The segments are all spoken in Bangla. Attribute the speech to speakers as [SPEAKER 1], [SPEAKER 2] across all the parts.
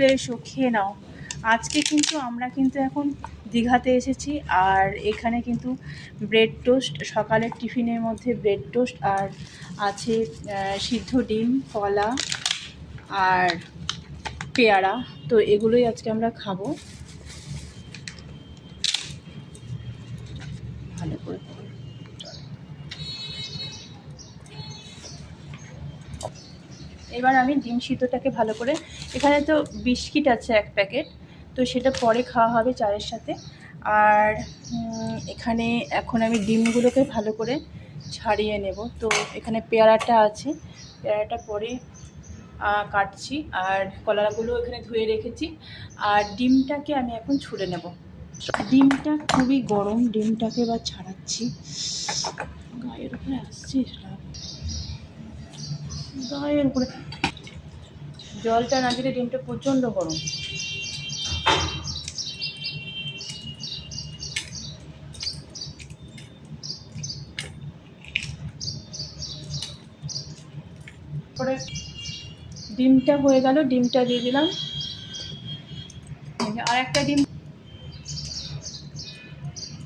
[SPEAKER 1] চলে এসো, খেয়ে নাও। আজকে কিন্তু আমরা এখন দীঘাতে এসেছি, আর এখানে কিন্তু ব্রেড টোস্ট, সকালের টিফিনের মধ্যে ব্রেড টোস্ট, আর আছে সিদ্ধ ডিম, কলা আর পেয়ারা। তো এগুলোই আজকে আমরা খাবো। ভালো করে এবার আমি ডিম সিদ্ধটাকে ভালো করে, এখানে তো বিস্কিট আছে এক প্যাকেট, তো সেটা পরে খাওয়া হবে চায়ের সাথে। আর এখানে এখন আমি ডিমগুলোকে ভালো করে ছাড়িয়ে নেব। তো এখানে পেয়ারাটা আছে, পেয়ারাটা পরে কাটছি, আর কলাগুলো এখানে ধুয়ে রেখেছি। আর ডিমটাকে আমি এখন ছুঁড়ে নেব। ডিমটা খুবই গরম, ডিমটাকে এবার ছাড়াচ্ছি। গায়ের উপরে আসছে, গায়ের উপরে জলটা না দিলে ডিমটা প্রচণ্ড গরম। পরে ডিমটা হয়ে গেল, ডিমটা দিয়ে দিলাম। আর একটা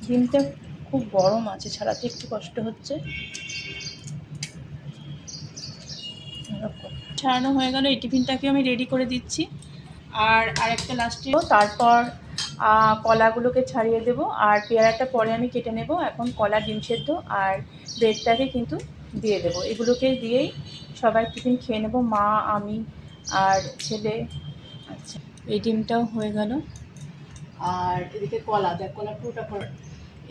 [SPEAKER 1] ডিমটা খুব গরম আছে, ছাড়াতে একটু কষ্ট হচ্ছে। ছাড়ানো হয়ে গেল, এই টিফিনটাকে আমি রেডি করে দিচ্ছি। আর আরেকটা লাস্টে, তারপর কলাগুলোকে ছাড়িয়ে দেব, আর পেয়ারাটা পরে আমি কেটে নেব। এখন কলা, ডিম সেদ্ধ আর ব্রেডটাকে কিন্তু দিয়ে দেবো। এগুলোকে দিয়েই সবাই টিফিন খেয়ে নেব, মা, আমি আর ছেলে। আচ্ছা, এই ডিমটাও হয়ে গেল, আর এদিকে কলা, দেখ কলা পুরোটা করে।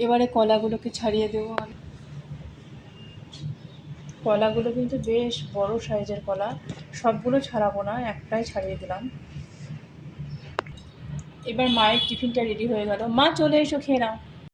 [SPEAKER 1] এবারে কলাগুলোকে ছাড়িয়ে দেবো। কলাগুলো কিন্তু বেশ বড় সাইজের কলা, সবগুলো ছাড়াবো না, একটাই ছাড়িয়ে দিলাম। এবার মায়ের টিফিনটা রেডি হয়ে গেল। মা চলে এসো, খেয়ে নাও।